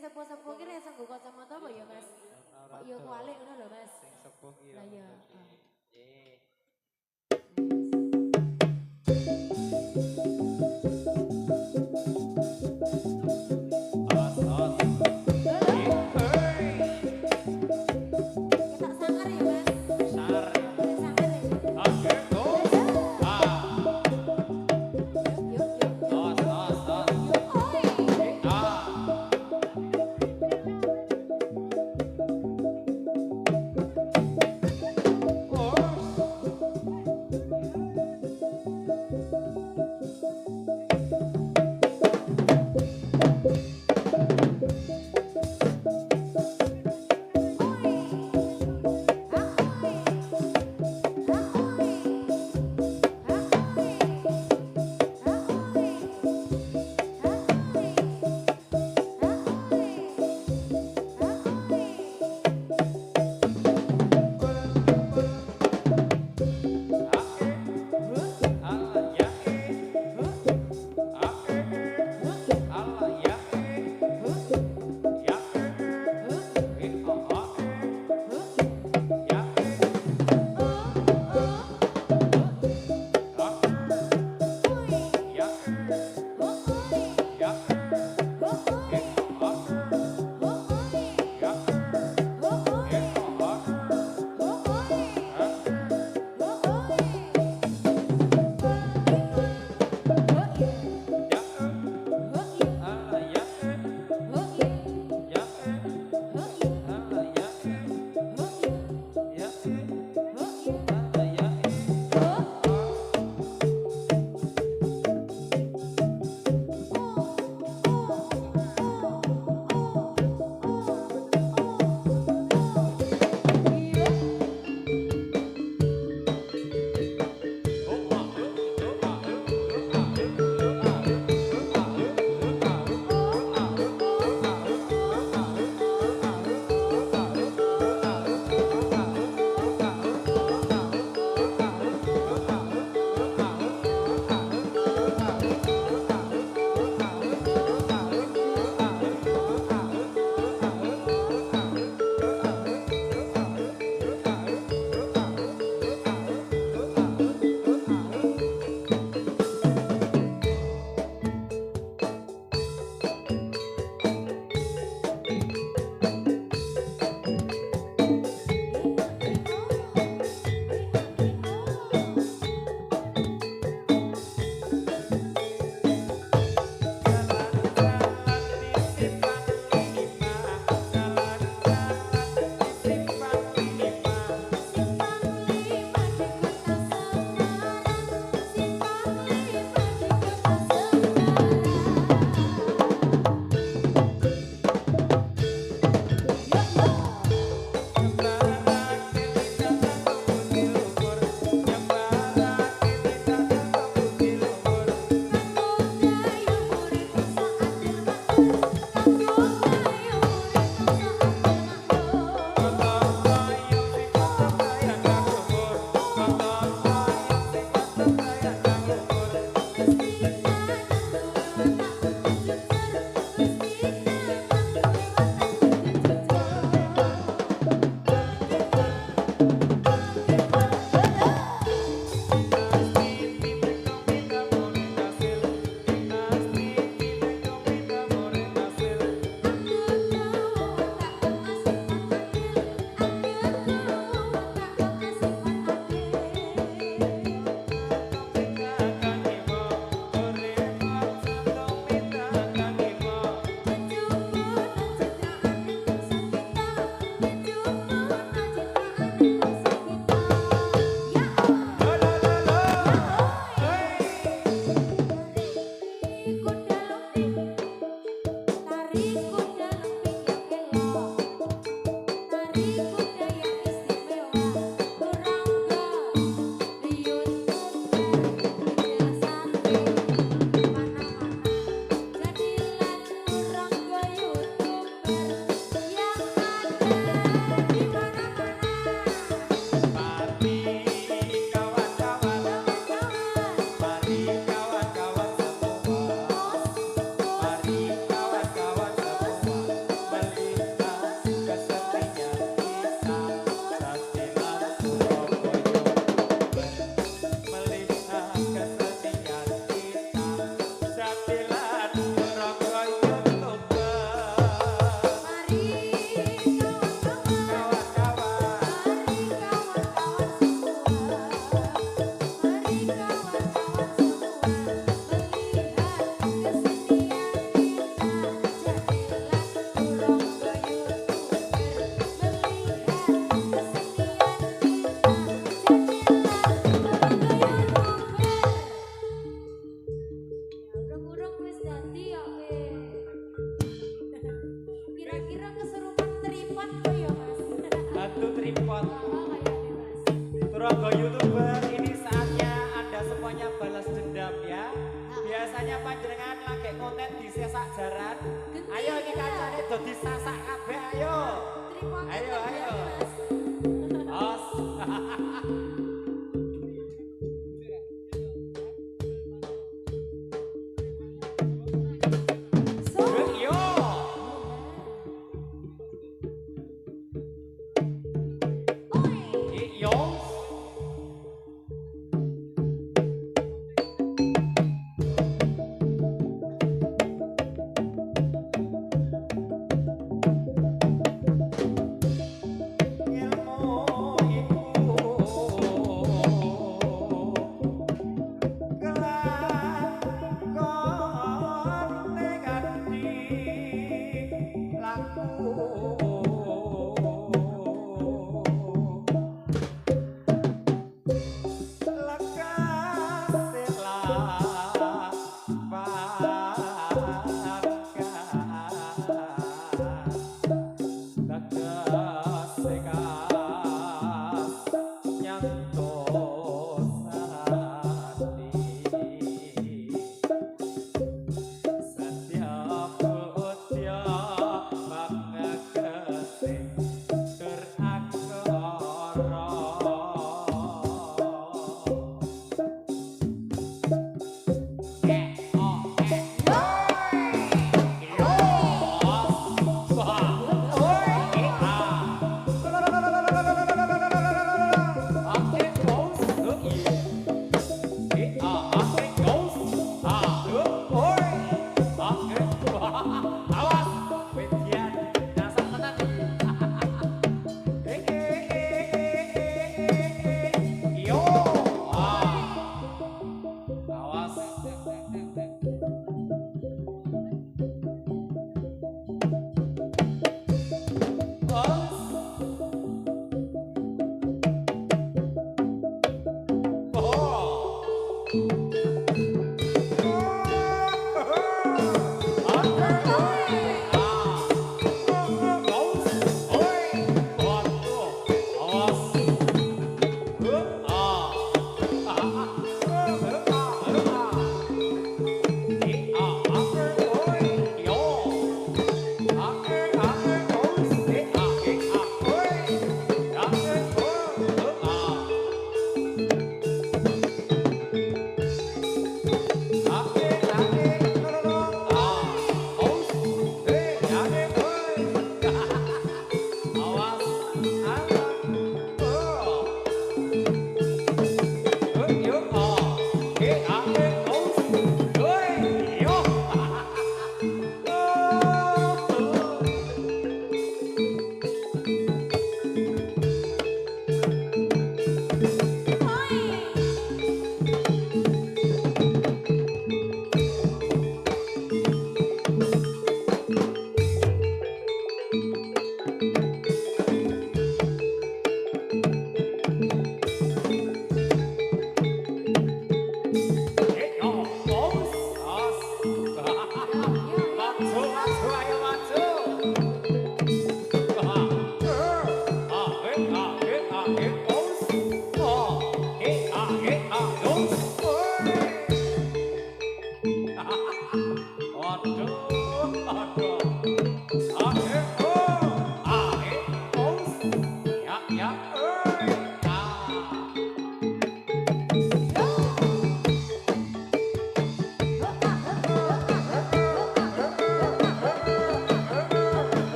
sepuh-sepuh ki iso nggo kacamata apa ya, Mas? Kok ya kualik ngono lho, Mas. Sing sepuh ki. Lah ya. tripod. Oh, kayak nih Mas. Turangga YouTuber, ini saatnya Anda semuanya balas dendam ya. Biasanya panjenengan lagi konten di sesak jaran. Ayo ini kacanya do disasak kabeh ayo. Tripodnya Ayo ayo. Mas. Os. So, Yo. oi. Yo.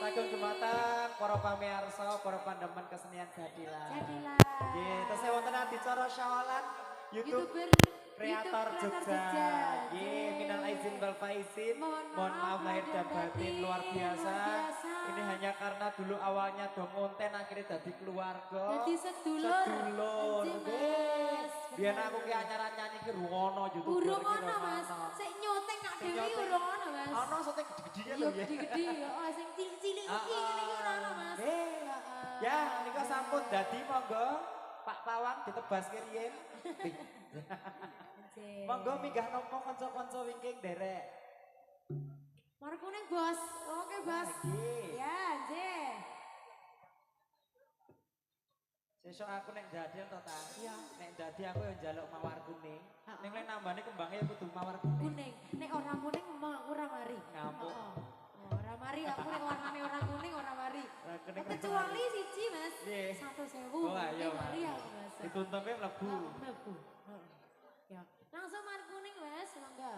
Sagung dumateng para pamirsa, para pandemen kesenian Jadilan. Jadilan. Nggih, terus wonten adicara syawalan YouTube kreator Jogja. Nggih, minal aizin wal faizin. Mohon maaf lahir dan batin luar biasa. Ini hanya karena dulu awalnya dong konten akhirnya jadi keluarga. Jadi sedulur. Sedulur. Biar aku ki acara nyanyi ki rungono YouTube. Rungono Mas. Sik nyoteng nak dhewe rungono Mas. Ono syuting gede-gedenya Iya lho ya. gede-gede ya. Oh sing cilik-cilik iki ngene iki ora ono Mas. Ya, nika sampun dadi monggo Pak Pawang ditebas riyen. Monggo minggah nopo kanca-kanca wingking derek. Mar kuning Bos. Oke Bos. Ya, nggih. Sesuk aku nek dadi to ta? Iya. Nek dadi aku yo njaluk mawar kuning. Ning lek nambane kembangnya kudu mawar kuning. Kuning. Nek ora kuning ora mari. Ngamuk. Ora mari aku nek warnane ora kuning ora mari. Kecuali siji Mas. 100.000. Oh ayo mari aku Mas. Dituntune mlebu. Mlebu. Ya. Langsung mawar kuning Mas, monggo.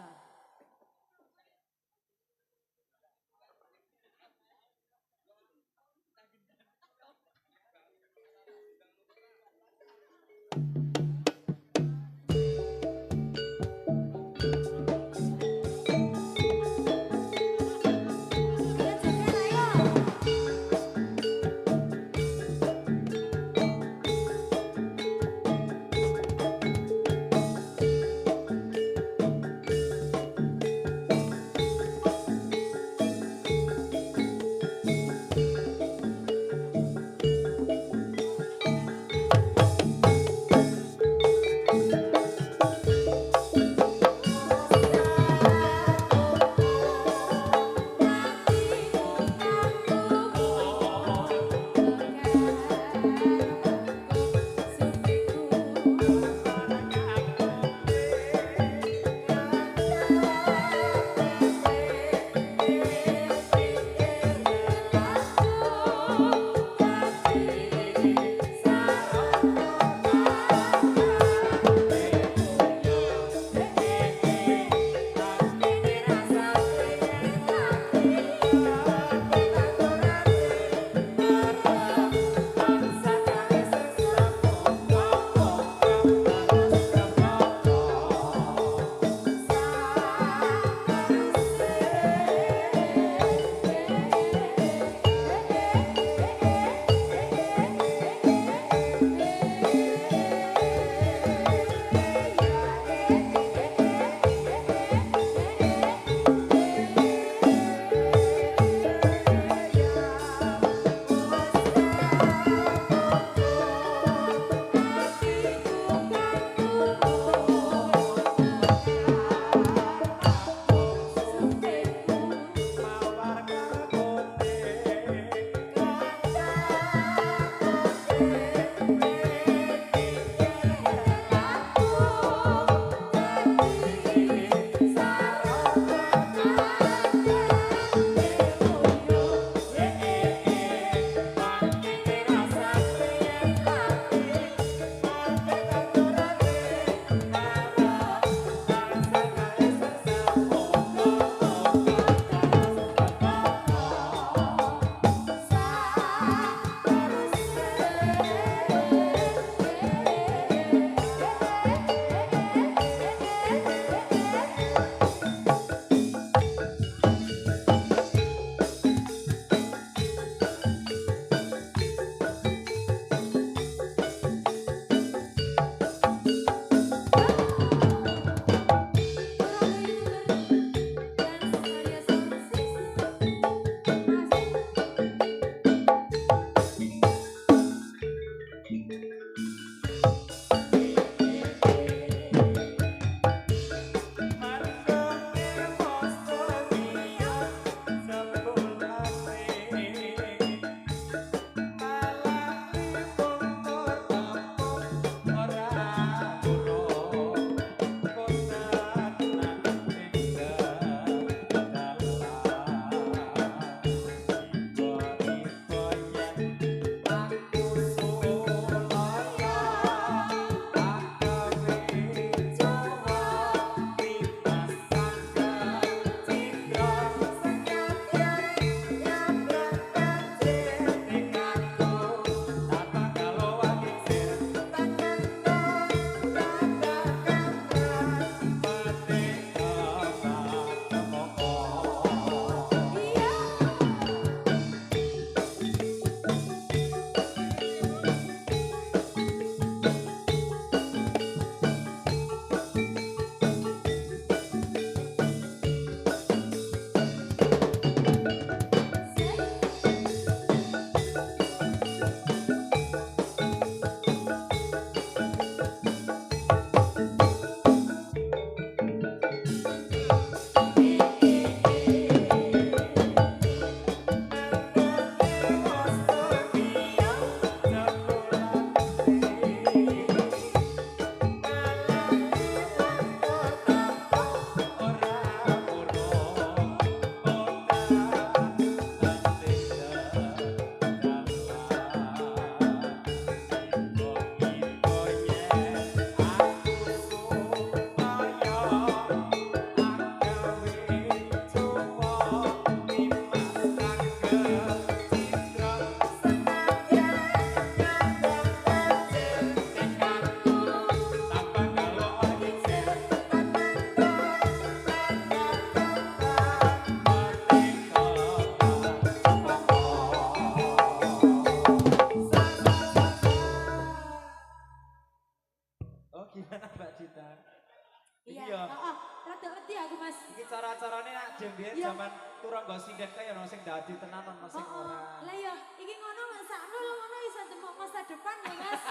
cara-carane nak jembiyen zaman turangga sinden kaya ono sing dadi tenan ono sing ora. Lah ya, iki ngono masakno lho ngono iso demok masa depan ya, Mas.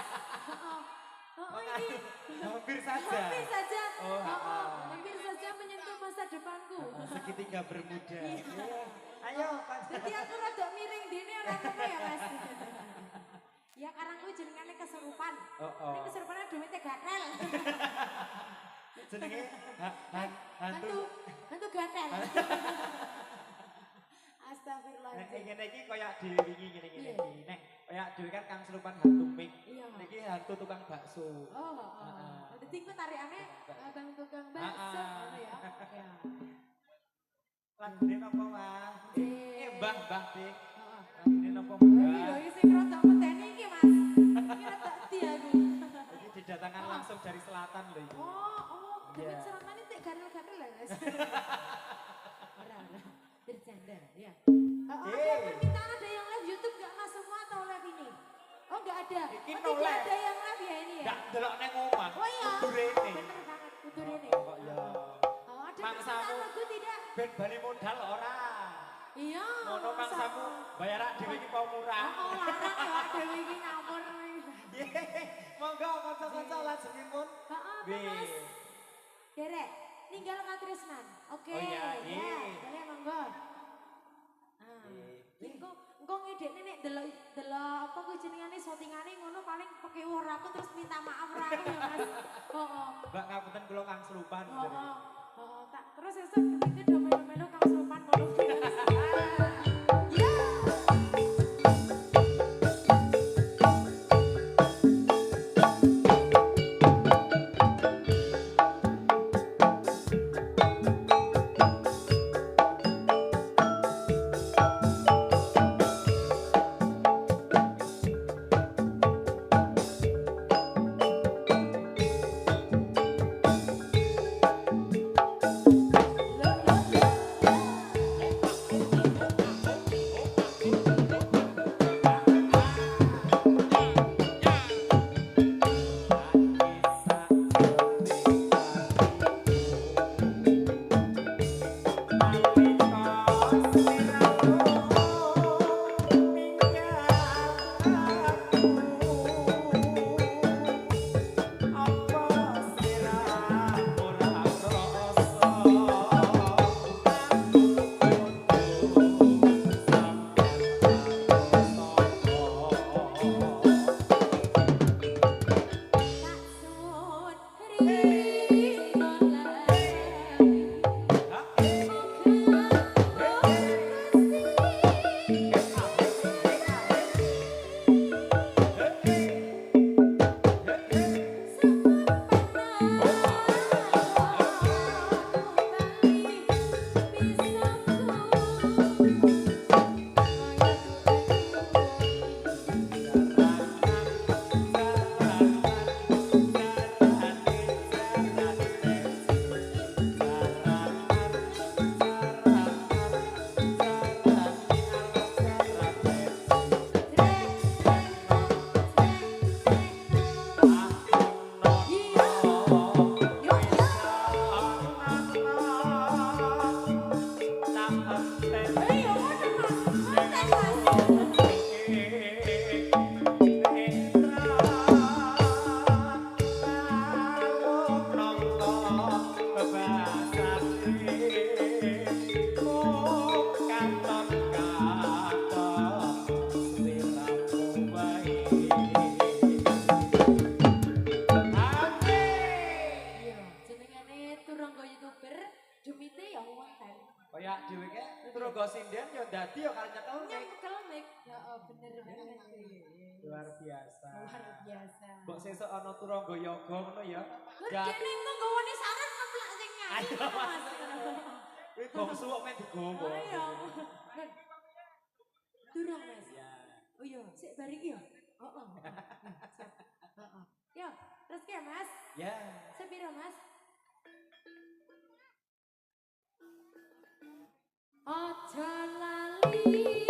Heeh. Ini hampir saja. Hampir saja. Oh, hampir saja menyentuh masa depanku. Segitiga bermuda. Ayo, jadi aku rada miring dene ora ngono ya, Mas. Ya karang kuwi jenengane kesurupan. Ini kesurupane duwite gatel. Jenenge hantu gatel. Astagfirullahaladzim. Nek ngene iki koyo dhewe wingi ngene iki. Nek koyo dhewe kan kang serupan hantu mik. Niki hantu tukang bakso. Oh, heeh. Dadi ku tarikane bang tukang bakso ngono ya. Ya. Lagune napa, Mas? Mbah Dik. Heeh. Lagune napa, Mbah? Lho iki sing rada medeni iki, Mas. Iki rada di aku. Iki didatangkan langsung dari selatan lho iki. Dawet serangan ini gatel-gatel ya, Mas. Ora. Bercanda, ya. Ada permintaan ada yang live YouTube gak Mas semua atau live ini? Oh gak ada. Tidak ada yang live ya ini ya? Gak delok neng omah. Oh iya. Kudur ini. Bener banget, kudur ini. Oh iya. Ada permintaan lagu tidak? Ben bali modal ora. Iya. Ngono mangsamu bayar dhewe iki mau murah. Larang ya dhewe iki ngawur. Monggo kanca-kanca lajengipun. Mas. Derek, ninggal katresnan. Oke. Oh iya, boleh monggo. Engko ngedekne nek delok apa kuwi jenengane syutingane ngono paling pakai ora aku terus minta maaf ora aku ya Mas. Heeh. Mbak ngapunten kula kang selupan. Heeh. Tak terus esuk itu do melu-melu kang selupan ngono. Luar biasa. Luar biasa. Mbok sesuk ana turangga yoga ngono ya. Dene engko nggawane saran ngeplak sing nyanyi. Kuwi bongsu kok men digowo. Ayo. Durung, Mas. Oh iya, sik bareng ya. Heeh. Heeh. Yo, terus ke Mas? Ya. Sepiro, Mas? Aja lali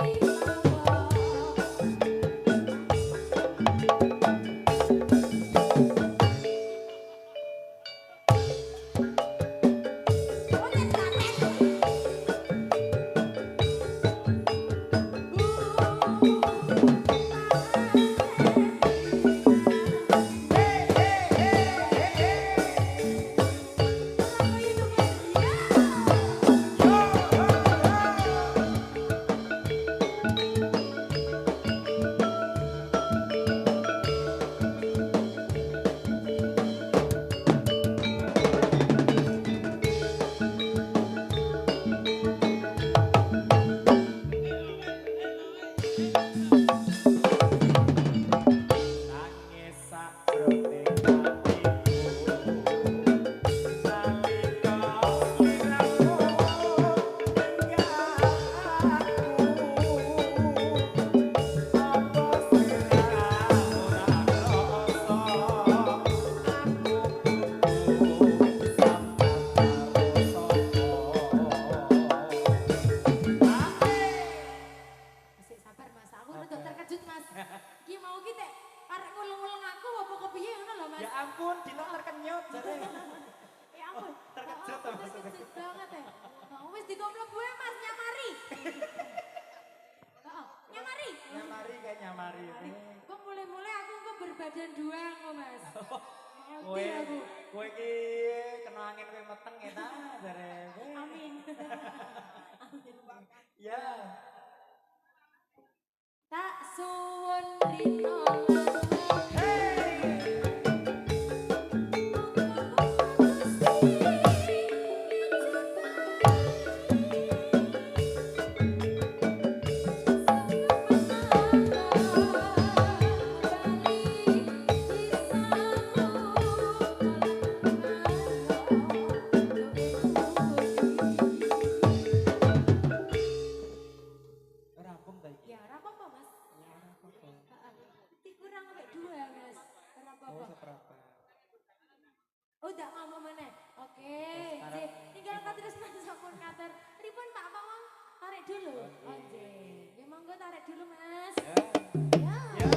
mari. Kok mulai-mulai aku kok berbadan dua kok Mas. Kowe kowe iki kena angin kowe meteng ya ta jare. Amin. Ya. Tak suwun rino Rampung ta iki? ya ora apa-apa Mas. Ya ora apa-apa. Kurang sampai dua Mas. Ora Oh, apa-apa. seberapa? Oh, udah ngomong mana? Oke, Sekarang tinggal terus Mas sampun ngatur. Pripun Pak Pawang? Tarik dulu. Oh, nggih. Ya monggo tarik dulu Mas. Ya. Ya. Ya.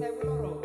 Malah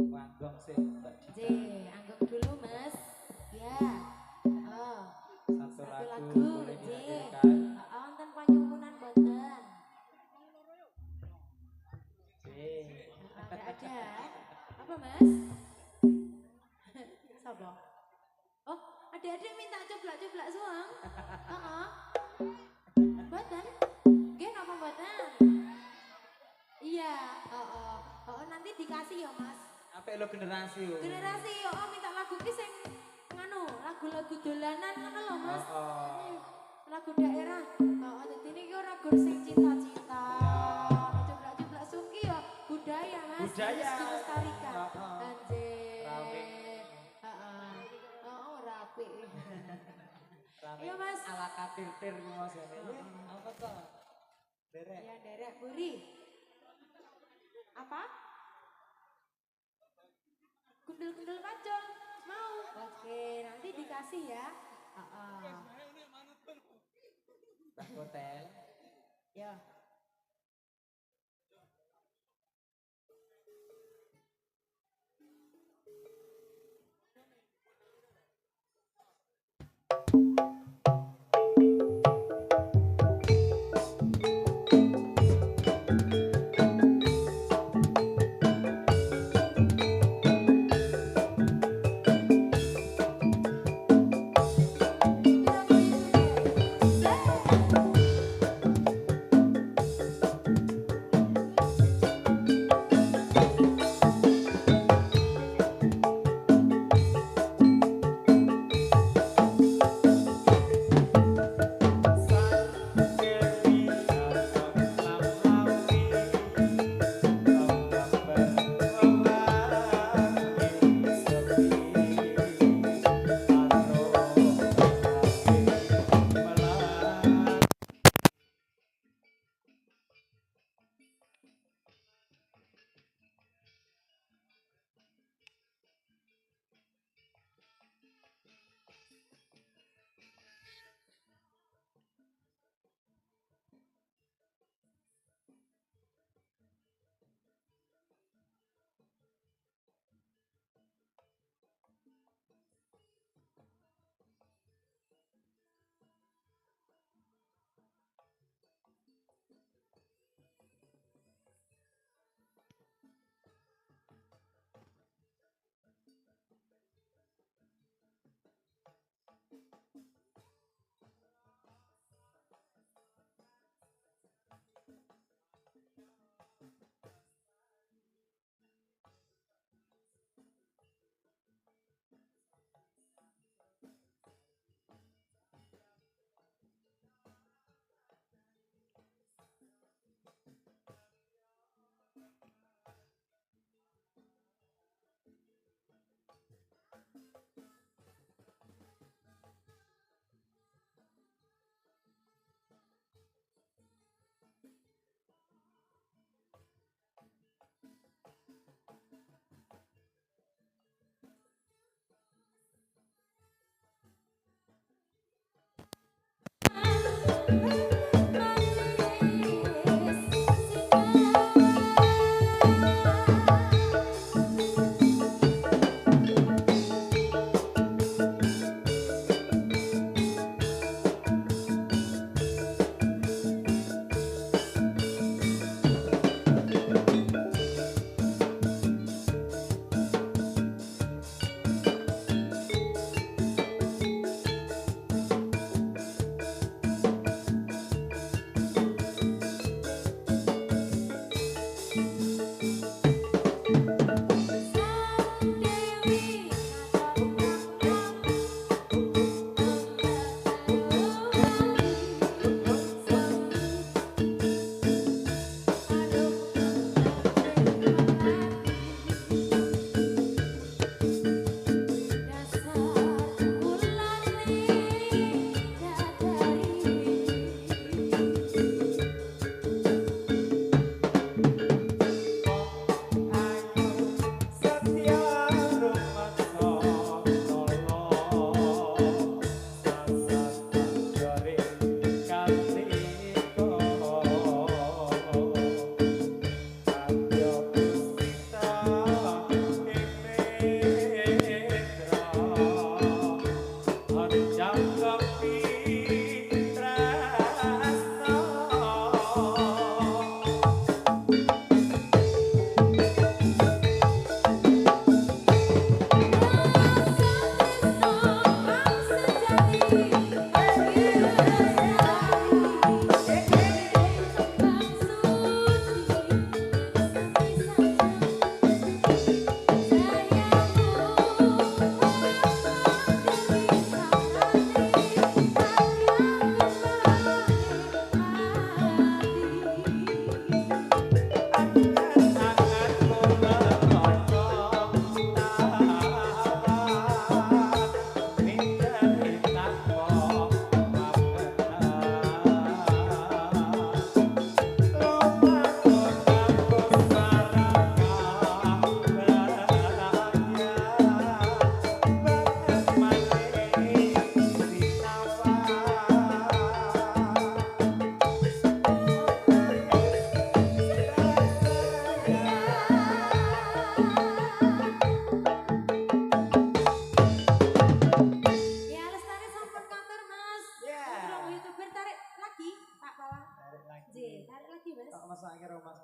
Wanggong sih, Mbak J, Dita. anggung dulu Mas. Ya. Oh. Satu lagu boleh J. dihadirkan. Wonten panyuwunan boten. Ada. Apa Mas? Sapa? Oh, adik-adik minta coblak-coblak suang. Heeh. Boten? Nggih napa boten? Iya, nanti dikasih ya Mas. Apa lo generasi yo? Generasi minta lagu ki sing nganu, lagu-lagu dolanan ngono lho Mas. Lagu daerah. Dadi niki ora gur sing cinta-cinta. Coblak-coblak suki ya budaya Mas. Budaya. Harus dilestarikan. Anjir. Rapi. Rapi. Rapi. Iya Mas. Ala katir-tir ku Mas ya. Apa to? Derek. Ya derek buri. Apa? Gundul-gundul pacul. Mau? Oke, nanti dikasih ya. Pak hotel. Ya.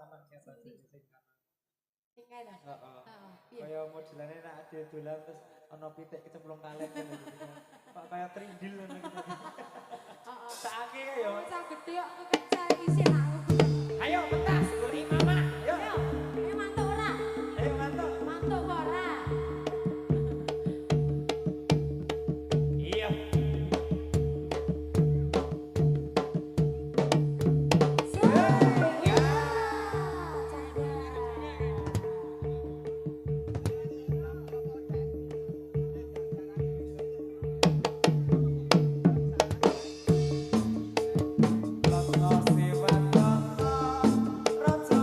amannya saja sing Tinggal lah. heeh. Iya. Kaya modelane nek ade dolan terus ana pitik kecemplung kaleng ngono gitu. Kok kaya trindil ngono gitu. Heeh. Sakake ya. Cah gede kok kekecah isin aku. Ayo pentas guri mama. Ayo. Ayo, mantuk ora? Ayo mantuk. Mantuk kok ora? Iya. Ya. Lono sewat lono, rojo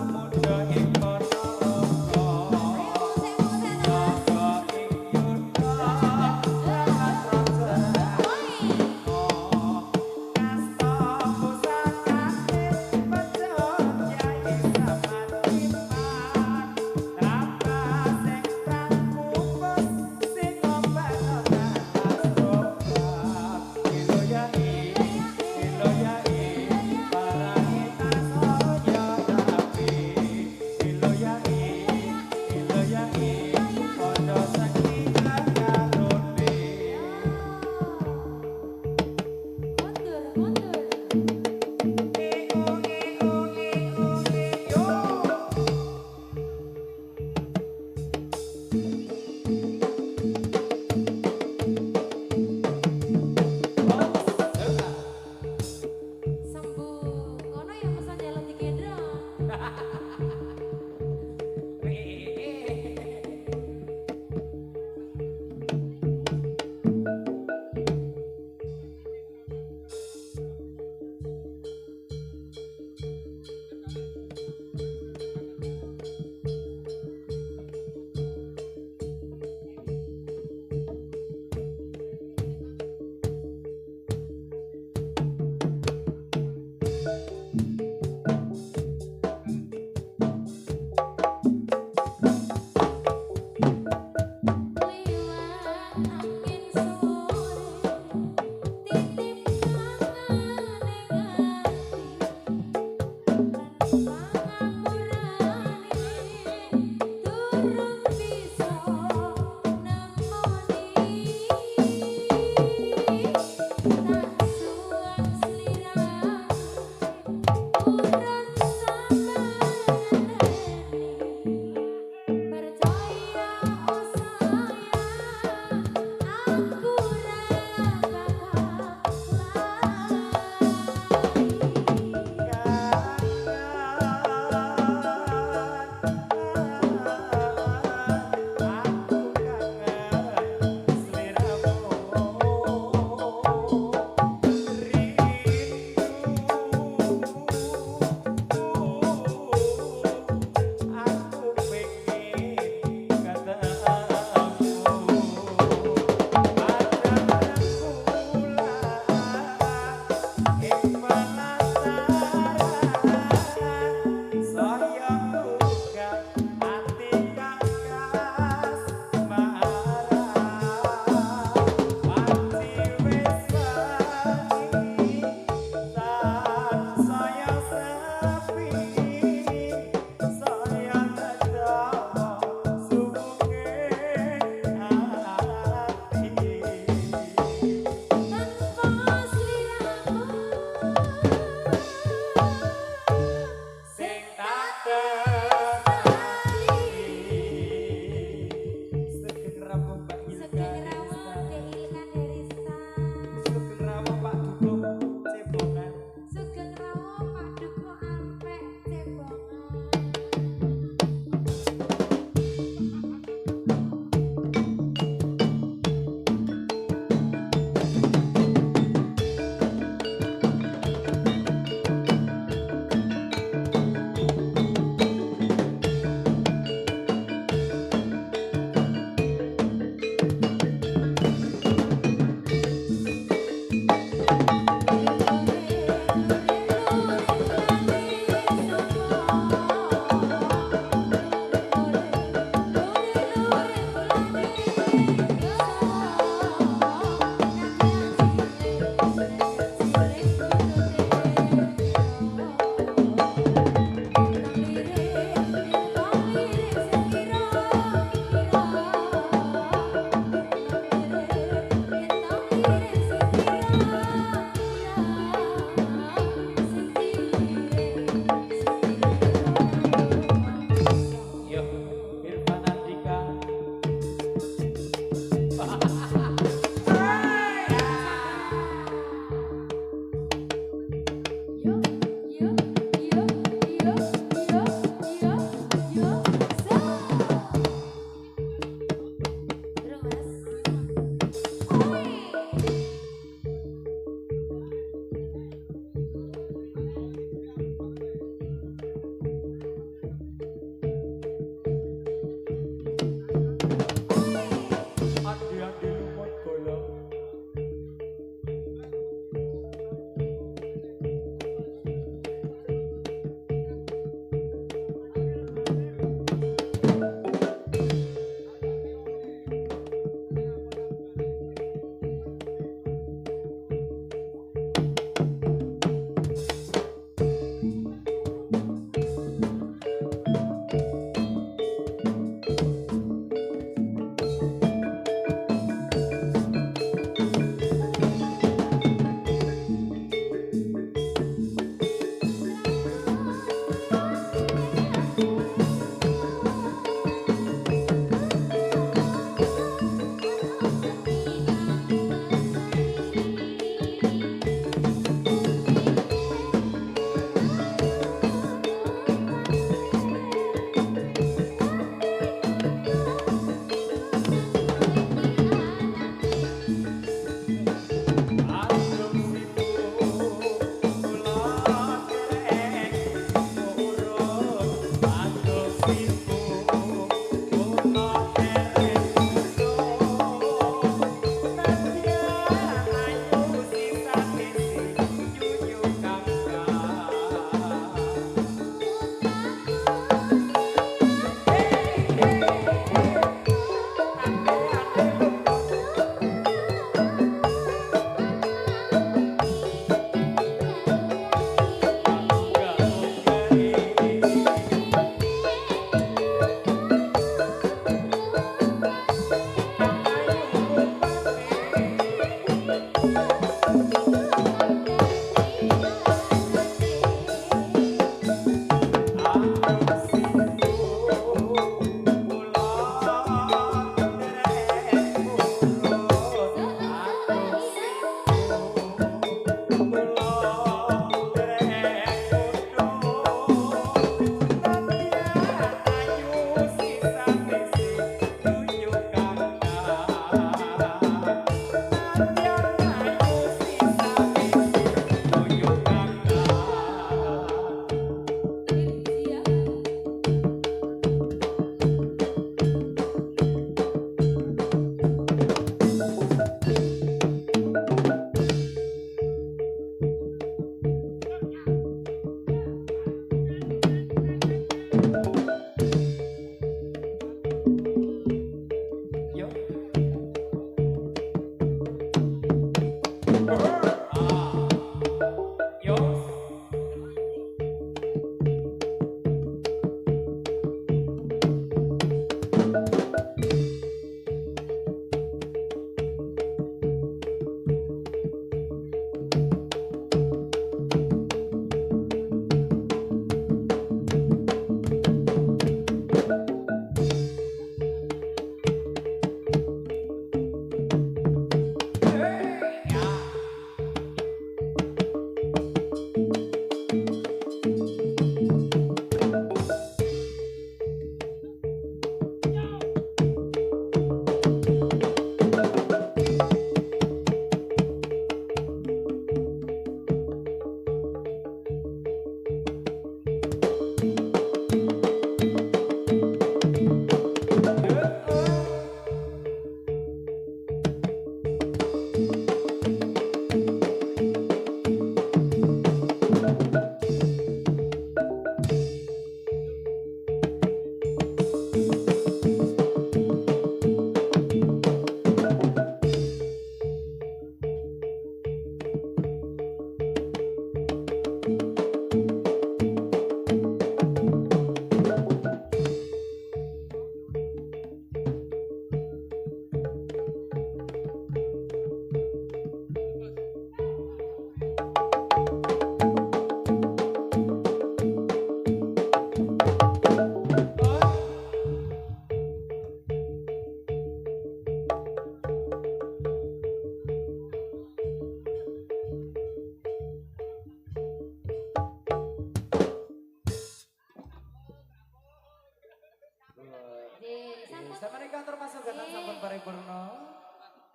Samarika termasuk ganteng sampun paripurna.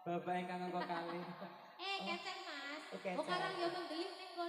Bapak ingkang angka kali. Kecek Mas. Kecek. Kok karang yo menggelim ning kono